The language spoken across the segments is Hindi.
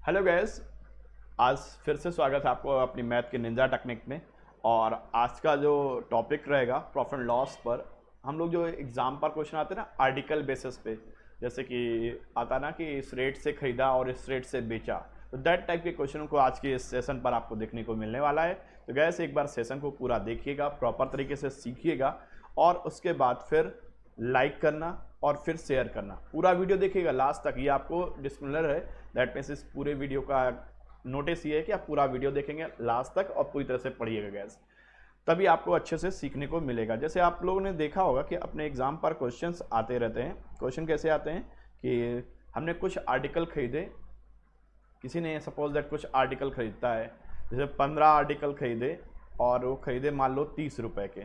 हेलो गैस, आज फिर से स्वागत है आपको अपनी मैथ के निंजा टेक्निक में। और आज का जो टॉपिक रहेगा प्रॉफिट एंड लॉस पर। हम लोग जो एग्ज़ाम पर क्वेश्चन आते हैं ना आर्टिकल बेसिस पे, जैसे कि आता ना कि इस रेट से ख़रीदा और इस रेट से बेचा, तो दैट टाइप के क्वेश्चन को आज के इस सेशन पर आपको देखने को मिलने वाला है। तो गैस एक बार सेशन को पूरा देखिएगा, प्रॉपर तरीके से सीखिएगा और उसके बाद फिर लाइक करना और फिर शेयर करना। पूरा वीडियो देखिएगा लास्ट तक, ये आपको डिस्क्लेमर है, दैट मीन्स इस पूरे वीडियो का नोटिस ये है कि आप पूरा वीडियो देखेंगे लास्ट तक और पूरी तरह से पढ़िएगा गैस, तभी आपको अच्छे से सीखने को मिलेगा। जैसे आप लोगों ने देखा होगा कि अपने एग्जाम पर क्वेश्चंस आते रहते हैं। क्वेश्चन कैसे आते हैं कि हमने कुछ आर्टिकल खरीदे, किसी ने सपोज दैट कुछ आर्टिकल खरीदता है, जैसे 15 आर्टिकल खरीदे और वो खरीदे मान लो 30 रुपए के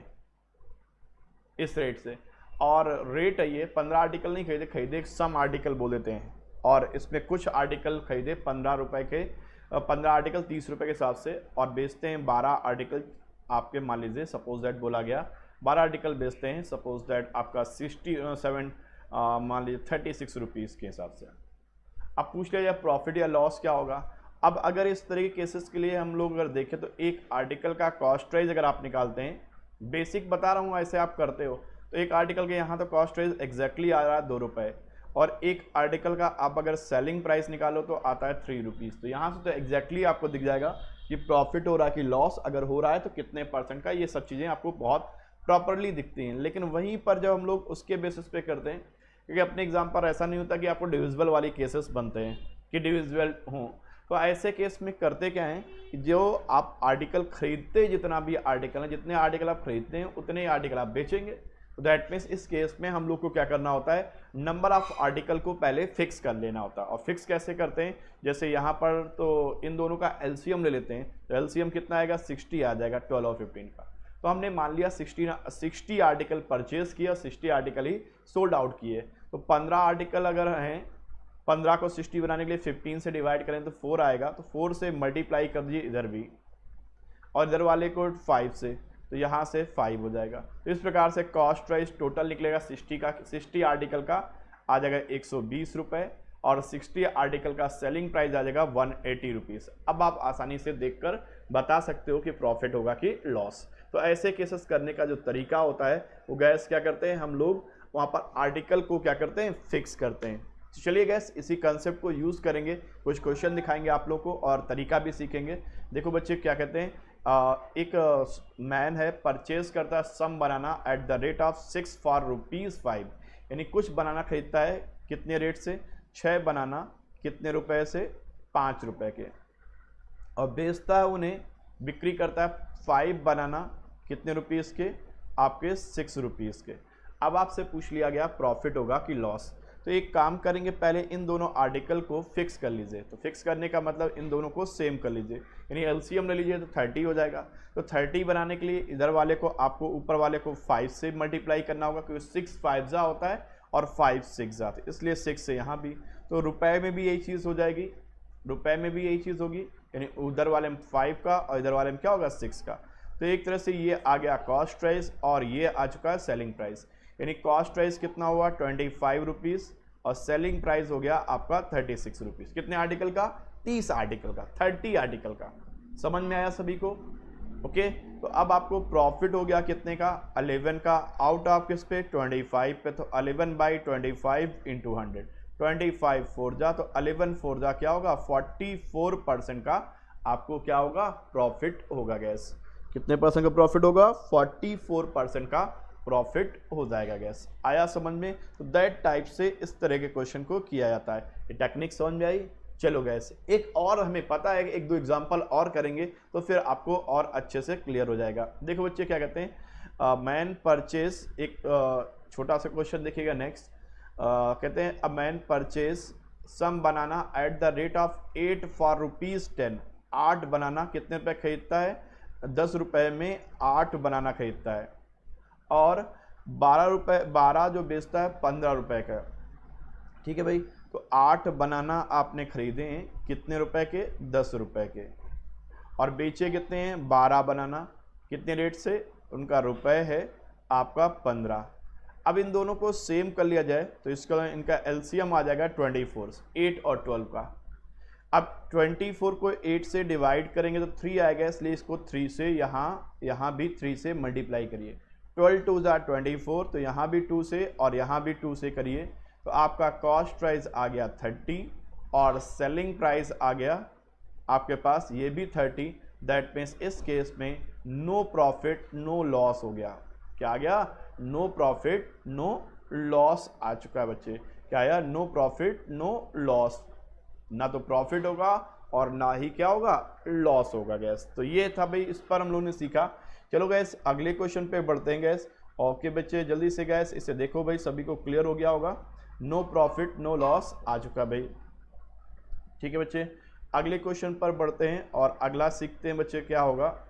इस रेट से, और रेट है ये 15 आर्टिकल नहीं खरीदे, खरीदे सम आर्टिकल बोल देते हैं, और इसमें कुछ आर्टिकल खरीदे 15 रुपए के, 15 आर्टिकल 30 रुपए के हिसाब से, और बेचते हैं 12 आर्टिकल। आपके मान लीजिए सपोज दैट बोला गया 12 आर्टिकल बेचते हैं, सपोज दैट आपका 67 मान लीजिए 36 रुपीज़ के हिसाब से। अब पूछ लिया प्रॉफिट या लॉस क्या होगा। अब अगर इस तरह के केसेस के लिए हम लोग अगर देखें तो एक आर्टिकल का कॉस्ट प्राइस अगर आप निकालते हैं, बेसिक बता रहा हूँ ऐसे आप करते हो, तो एक आर्टिकल के यहाँ तो कॉस्ट प्राइस एग्जैक्टली आ रहा है 2 रुपये, और एक आर्टिकल का आप अगर सेलिंग प्राइस निकालो तो आता है 3 रुपीज़। तो यहाँ से तो एग्जैक्टली आपको दिख जाएगा कि प्रॉफिट हो रहा है कि लॉस, अगर हो रहा है तो कितने परसेंट का, ये सब चीज़ें आपको बहुत प्रॉपरली दिखती हैं। लेकिन वहीं पर जब हम लोग उसके बेसिस पे करते हैं, क्योंकि अपने एग्जाम पर ऐसा नहीं होता कि आपको डिविजिबल वाली केसेस बनते हैं कि डिविजिबल हों, तो ऐसे केस में करते क्या हैं कि जो आप आर्टिकल खरीदते, जितना भी आर्टिकल है, जितने आर्टिकल आप खरीदते हैं उतने आर्टिकल आप बेचेंगे। तो दैट मीन्स इस केस में हम लोग को क्या करना होता है, नंबर ऑफ आर्टिकल को पहले फिक्स कर लेना होता है। और फिक्स कैसे करते हैं, जैसे यहाँ पर तो इन दोनों का एलसीएम ले लेते हैं, तो एलसीएम कितना आएगा 60 आ जाएगा 12 और 15 का। तो हमने मान लिया 60 आर्टिकल परचेज किया, 60 आर्टिकल ही सोल्ड आउट किए। तो 15 आर्टिकल अगर हैं, 15 को 60 बनाने के लिए 15 से डिवाइड करें तो 4 आएगा, तो 4 से मल्टीप्लाई कर दीजिए इधर भी, और इधर वाले को 5 से, तो यहाँ से 5 हो जाएगा। तो इस प्रकार से कॉस्ट प्राइस टोटल निकलेगा 60 आर्टिकल का आ जाएगा 120 रुपये, और 60 आर्टिकल का सेलिंग प्राइस आ जाएगा 180 रुपीज़। अब आप आसानी से देखकर बता सकते हो कि प्रॉफिट होगा कि लॉस। तो ऐसे केसेस करने का जो तरीका होता है वो गैस क्या करते हैं, हम लोग वहाँ पर आर्टिकल को क्या करते हैं, फिक्स करते हैं। तो चलिए गैस इसी कंसेप्ट को यूज़ करेंगे, कुछ क्वेश्चन दिखाएंगे आप लोग को और तरीका भी सीखेंगे। देखो बच्चे क्या कहते हैं, एक मैन है, परचेज करता है some banana at the rate of 6 for ₹5, यानी कुछ बनाना खरीदता है कितने रेट से, 6 बनाना कितने रुपए से, 5 रुपए के, और बेचता है उन्हें, बिक्री करता है 5 बनाना कितने रुपीज़ के, आपके 6 रुपीज़ के। अब आपसे पूछ लिया गया प्रॉफिट होगा कि लॉस। तो एक काम करेंगे, पहले इन दोनों आर्टिकल को फिक्स कर लीजिए। तो फिक्स करने का मतलब इन दोनों को सेम कर लीजिए, यानी एलसीएम ले लीजिए तो 30 हो जाएगा। तो 30 बनाने के लिए इधर वाले को आपको ऊपर वाले को 5 से मल्टीप्लाई करना होगा, क्योंकि 6 5 जा होता है और 5 6 जाते, इसलिए 6 से यहाँ भी। तो रुपए में भी यही चीज़ हो जाएगी, रुपए में भी यही चीज़ होगी, यानी उधर वाले में 5 का और इधर वाले में क्या होगा 6 का। तो एक तरह से ये आ गया कॉस्ट प्राइस और ये आ चुका है सेलिंग प्राइस। यानी कॉस्ट प्राइस कितना हुआ 25 रुपीज़ और सेलिंग प्राइस हो गया आपका 36 रुपीज़। कितने आर्टिकल का, 30 आर्टिकल का, 30 आर्टिकल का। समझ में आया सभी को? ओके। तो अब आपको प्रॉफिट हो गया कितने का, 11 का, आउट ऑफ किस पे, 25 पे। तो 11/25 इंटू 100, 25 4 जा, तो 11 4 जा क्या होगा 44% का आपको क्या होगा, प्रॉफिट होगा गैस। कितने परसेंट का प्रॉफिट होगा, 44% का प्रॉफिट हो जाएगा गैस। आया समझ में? तो दैट टाइप से इस तरह के क्वेश्चन को किया जाता है। ये टेक्निक समझ में आई? चलो गैस एक और हमें पता है कि एक दो एग्जांपल और करेंगे तो फिर आपको और अच्छे से क्लियर हो जाएगा। देखो बच्चे क्या कहते हैं, मैन परचेज, एक छोटा सा क्वेश्चन देखिएगा नेक्स्ट। कहते हैं a man purchase some banana at the rate of 8 for ₹10। 8 banana कितने रुपए खरीदता है, 10 रुपए में 8 बनाना खरीदता है, और 12 जो बेचता है 15 रुपए का। ठीक है भाई, तो 8 बनाना आपने खरीदे हैं कितने रुपए के, 10 रुपए के, और बेचे कितने हैं 12 बनाना, कितने रेट से, उनका रुपए है आपका 15। अब इन दोनों को सेम कर लिया जाए तो इसका इनका एलसीएम आ जाएगा 24, 8 और 12 का। अब 24 को 8 से डिवाइड करेंगे तो 3 आएगा, इसलिए इसको 3 से यहाँ भी 3 से मल्टीप्लाई करिए। 12 2 ज़ा 24, तो यहाँ भी 2 से और यहाँ भी 2 से करिए, तो आपका कॉस्ट प्राइस आ गया 30 और सेलिंग प्राइस आ गया आपके पास ये भी 30। दैट मीन्स इस केस में नो प्रॉफिट नो लॉस हो गया। क्या आ गया? नो प्रॉफिट नो लॉस आ चुका है बच्चे। क्या आया? नो प्रॉफिट नो लॉस, ना तो प्रॉफिट होगा और ना ही क्या होगा? लॉस होगा गैस। तो ये था भाई, इस पर हम लोगों ने सीखा। चलो गैस अगले क्वेश्चन पे बढ़ते हैं गैस। ओके बच्चे जल्दी से गैस इसे देखो भाई, सभी को क्लियर हो गया होगा। नो प्रॉफिट नो लॉस आ चुका भाई। ठीक है बच्चे, अगले क्वेश्चन पर बढ़ते हैं और अगला सीखते हैं बच्चे क्या होगा।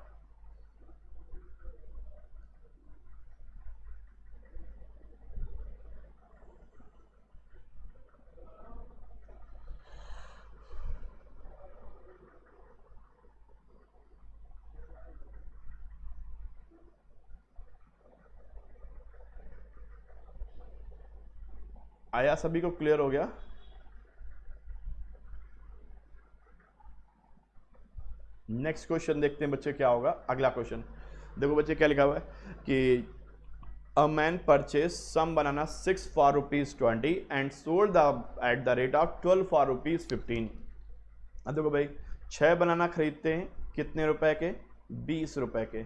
आया सभी को क्लियर हो गया? नेक्स्ट क्वेश्चन देखते हैं बच्चे क्या होगा। अगला क्वेश्चन देखो बच्चे क्या लिखा हुआ है कि a man purchase some banana 6 for ₹20 and sold the at the rate of 12 for ₹15। अब देखो भाई 6 बनाना खरीदते हैं कितने रुपए के? 20 रुपए के,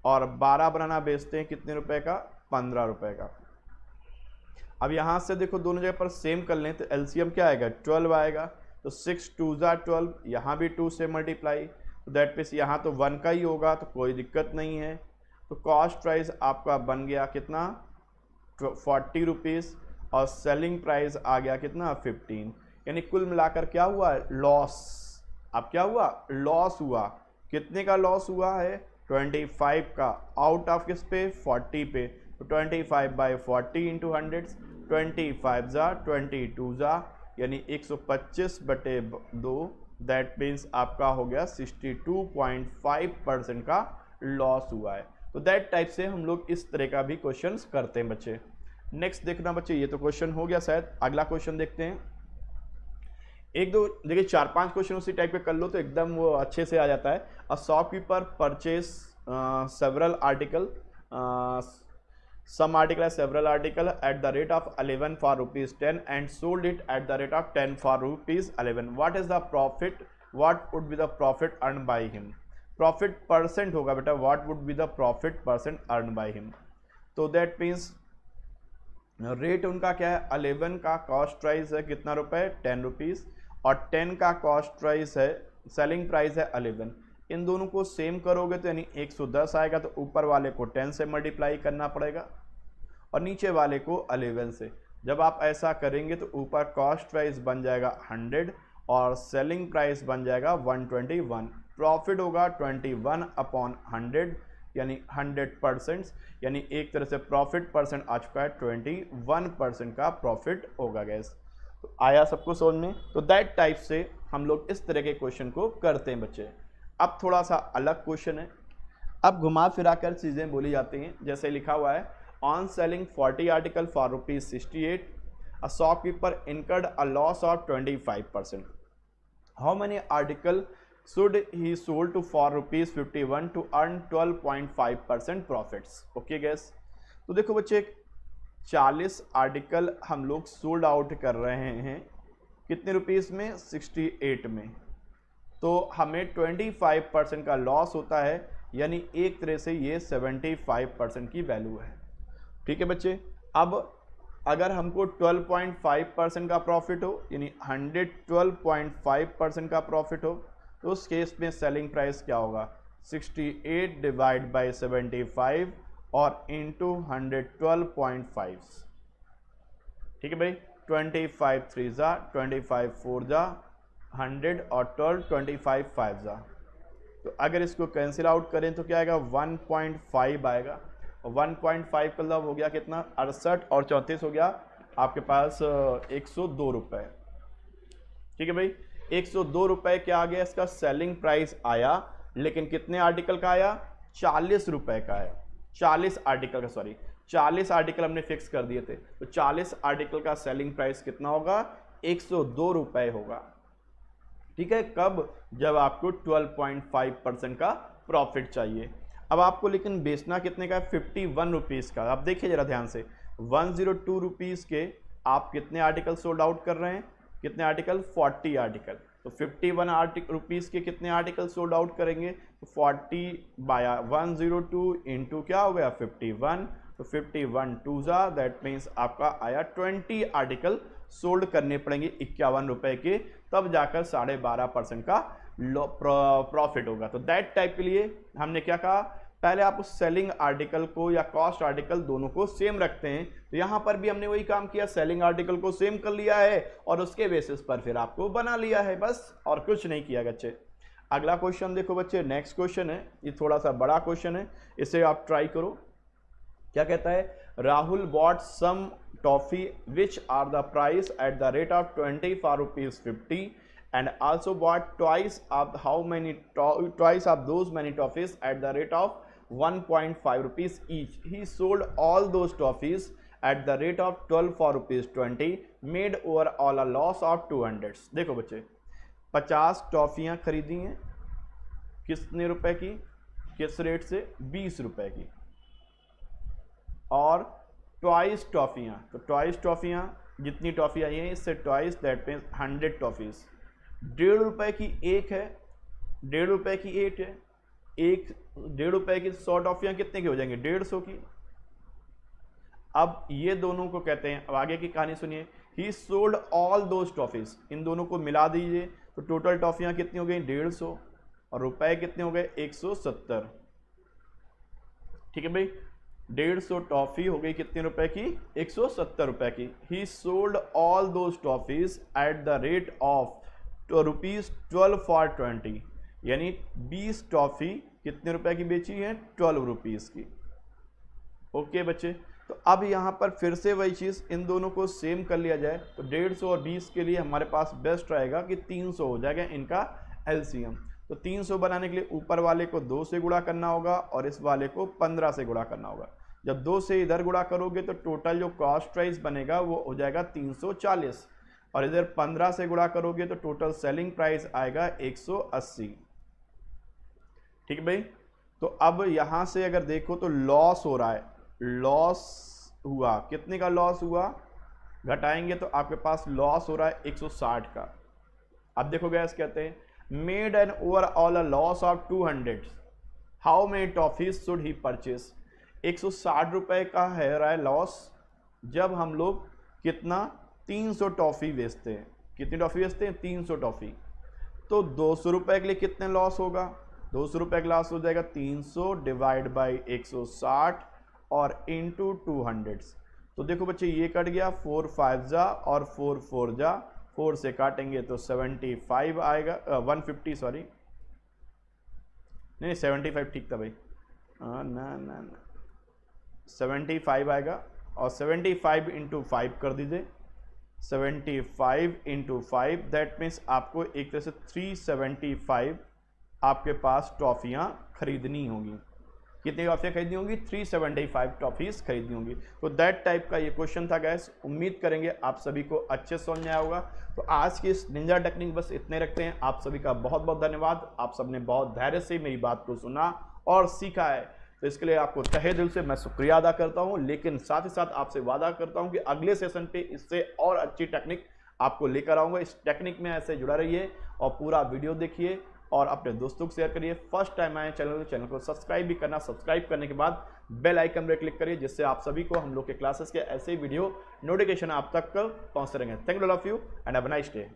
और 12 बनाना बेचते हैं कितने रुपए का? 15 रुपए का। अब यहाँ से देखो दोनों जगह पर सेम कर लें तो एलसीएम क्या आएगा? 12 आएगा। तो 6 2 ज़ा 12, यहाँ भी 2 से मल्टीप्लाई, तो दैट मीन्स यहाँ तो 1 का ही होगा, तो कोई दिक्कत नहीं है। तो कॉस्ट प्राइस आपका बन गया कितना? 40 रुपीज़, और सेलिंग प्राइस आ गया कितना? 15। यानी कुल मिलाकर क्या हुआ? लॉस। अब क्या हुआ? लॉस हुआ। कितने का लॉस हुआ है? 25 का। आउट ऑफ किस पे? 40 पे। तो 25/40 इंटू 100, 25 ज़ा 22 ज़ा यानी 125/2। दैट मीन्स आपका हो गया 62.5% का लॉस हुआ है। तो दैट टाइप से हम लोग इस तरह का भी क्वेश्चंस करते हैं बच्चे। नेक्स्ट देखना बच्चे, ये तो क्वेश्चन हो गया शायद। अगला क्वेश्चन देखते हैं। एक दो देखिए 4-5 क्वेश्चन उसी टाइप के कर लो तो एकदम वो अच्छे से आ जाता है। A shopkeeper purchase several article, some article has several article at the rate of 11 for ₹10 and sold it at the rate of 10 for ₹11. What is the profit? What would be the profit earned by him? Profit percent होगा बेटा, what would be the profit percent earned by him? तो that means रेट उनका क्या है? 11 का कॉस्ट प्राइस है कितना रुपए? 10 रुपीज़, और 10 का कॉस्ट प्राइस है, सेलिंग प्राइस है 11। इन दोनों को सेम करोगे तो यानी 110 आएगा, तो ऊपर वाले को 10 से मल्टीप्लाई करना पड़ेगा और नीचे वाले को 11 से। जब आप ऐसा करेंगे तो ऊपर कॉस्ट प्राइस बन जाएगा 100 और सेलिंग प्राइस बन जाएगा 121। प्रॉफिट होगा 21/100 यानी 100%, यानी एक तरह से प्रॉफिट परसेंट आ चुका है 21% का प्रॉफिट होगा गैस। तो आया सबको समझ में? तो दैट टाइप से हम लोग इस तरह के क्वेश्चन को करते हैं बच्चे। अब थोड़ा सा अलग क्वेश्चन है, अब घुमा फिरा कर चीज़ें बोली जाती हैं। जैसे लिखा हुआ है on selling 40 article for ₹68, a shopkeeper incurred a loss of 25%। How many article should he sold to for ₹51 to earn 12.5% profits? Okay guys, तो देखो बच्चे 40 आर्टिकल हम लोग सोल्ड आउट कर रहे हैं कितने रुपीज़ में? 68 में। तो हमें 25% का लॉस होता है, यानी एक तरह से ये 75% की वैल्यू है। ठीक है बच्चे, अब अगर हमको 12.5% का प्रॉफिट हो, यानी 112.5% का प्रॉफिट हो, तो उस केस में सेलिंग प्राइस क्या होगा? 68 डिवाइड बाई 75 और इंटू 112.5। ठीक है भाई, 25 3 ज़ा 25 4 ज़ा 100 और 12 25 5 ज़ा। तो अगर इसको कैंसिल आउट करें तो क्या आएगा? 1.5 आएगा, और 1.5 का मतलब हो गया कितना? 68 और 34 हो गया आपके पास 102 रुपये। ठीक है भाई, 102 रुपये क्या आ गया? इसका सेलिंग प्राइस आया, लेकिन कितने आर्टिकल का आया? 40 रुपये का आया। 40 आर्टिकल का, सॉरी 40 आर्टिकल हमने फिक्स कर दिए थे, तो 40 आर्टिकल का सेलिंग प्राइस कितना होगा? 102 रुपये होगा। ठीक है, कब? जब आपको 12.5% का प्रॉफिट चाहिए। अब आपको लेकिन बेचना कितने का है? 51 रुपीज़ का। अब देखिए जरा ध्यान से, 102 रुपीज़ के आप कितने आर्टिकल सोल्ड आउट कर रहे हैं? कितने आर्टिकल? 40 आर्टिकल। तो 51 रुपीज़ के कितने आर्टिकल सोल्ड आउट करेंगे? तो 40 बाय 102 इंटू क्या हो गया? 51। तो 51 टू ज़ा, दैट मीन्स आपका आया 20 आर्टिकल सोल्ड करने पड़ेंगे 51 रुपए के, तब जाकर 12.5% का प्रॉफिट होगा। तो दैट टाइप के लिए हमने क्या कहा? पहले आप उस सेलिंग आर्टिकल को या कॉस्ट आर्टिकल दोनों को सेम रखते हैं। तो यहां पर भी हमने वही काम किया, सेलिंग आर्टिकल को सेम कर लिया है और उसके बेसिस पर फिर आपको बना लिया है, बस और कुछ नहीं किया बच्चे। अगला क्वेश्चन देखो बच्चे, नेक्स्ट क्वेश्चन है, ये थोड़ा सा बड़ा क्वेश्चन है, इसे आप ट्राई करो। क्या कहता है? Rahul bought some toffee which are the price at the rate of 20 for ₹50 and also bought twice of those many toffees at the rate of 1.5 rupees each. He sold all those toffees at the rate of 12 for ₹20, made overall a loss of 200. देखो बच्चे, 50 टॉफियाँ खरीदी हैं, कितने रुपए की? किस रेट से? 20 रुपए की। और ट्वाइस टॉफियाँ, तो ट्वाइस टॉफियाँ, जितनी टॉफी आई हैं इससे ट्वाइस, दैट मीन्स 100 टॉफीज़। 1.5 रुपए की एक है, 1.5 रुपए की 8 है, एक 1.5 रुपए की 100 टॉफियाँ कितने की हो जाएंगी? 150 की। अब ये दोनों को कहते हैं, अब आगे की कहानी सुनिए। He sold all those toffees, इन दोनों को मिला दीजिए तो टोटल टॉफियाँ कितनी हो गई? 150, और रुपए कितने हो गए? 170। ठीक है भाई, 150 टॉफी हो गई कितने रुपए की? 170 रुपए की। ही sold all those toffees eight the rate of ₹12 for 20, यानी 20 टॉफी कितने रुपए की बेची है? 12 रुपीज़ की। ओके बच्चे, तो अब यहाँ पर फिर से वही चीज़, इन दोनों को सेम कर लिया जाए तो 150 और 20 के लिए हमारे पास बेस्ट रहेगा कि 300 हो जाएगा इनका एलसीएम। तो 300 बनाने के लिए ऊपर वाले को 2 से गुणा करना होगा और इस वाले को 15 से गुणा करना होगा। जब 2 से इधर गुणा करोगे तो टोटल जो कॉस्ट प्राइस बनेगा वो हो जाएगा 340, और इधर 15 से गुणा करोगे तो टोटल सेलिंग प्राइस आएगा 180। ठीक है भाई, तो अब यहाँ से अगर देखो तो लॉस हो रहा है, लॉस हुआ, कितने का लॉस हुआ? घटाएंगे तो आपके पास लॉस हो रहा है 160 का। अब देखो गैस, कहते हैं made an overall a loss of 200, how many toffees should he purchase? 160 रुपए का है रहा है लॉस, जब हम लोग कितना? 300 टॉफी बेचते हैं। कितनी टॉफी बेचते हैं? 300 टॉफी। तो 200 रुपए के लिए कितने लॉस होगा? 200 रुपए का लॉस हो जाएगा 300 डिवाइड बाई 160 और इंटू 200। तो देखो बच्चे, ये कट गया, 4 5 जा और 4 4 जा, 4 से काटेंगे तो 75 आएगा, 150 सॉरी, नहीं 75 ठीक था भाई, ना 75 आएगा, और 75 इंटू 5 कर दीजिए, 75 इंटू 5, दैट मीन्स आपको एक तरह से 375 आपके पास टॉफियाँ खरीदनी होंगी। कितनी टॉफियाँ खरीदनी होंगी? 375 टॉफीज़ खरीदनी होंगी। तो दैट टाइप का ये क्वेश्चन था गैस, उम्मीद करेंगे आप सभी को अच्छे से समझ में आया होगा। तो आज की इस निंजा टेक्निक बस इतने रखते हैं। आप सभी का बहुत बहुत धन्यवाद, आप सबने बहुत धैर्य से मेरी बात को सुना और सीखा है, तो इसके लिए आपको तहे दिल से मैं शुक्रिया अदा करता हूं। लेकिन साथ ही साथ आपसे वादा करता हूं कि अगले सेशन पे इससे और अच्छी टेक्निक आपको लेकर आऊँगा। इस टेक्निक में ऐसे जुड़ा रहिए और पूरा वीडियो देखिए और अपने दोस्तों को शेयर करिए। फर्स्ट टाइम आए चैनल को सब्सक्राइब भी करना, सब्सक्राइब करने के बाद बेल आइकन पर क्लिक करिए, जिससे आप सभी को हम लोग के क्लासेस के ऐसे वीडियो नोटिफिकेशन आप तक पहुँचते रहेंगे। Thank you all of you and have a nice day.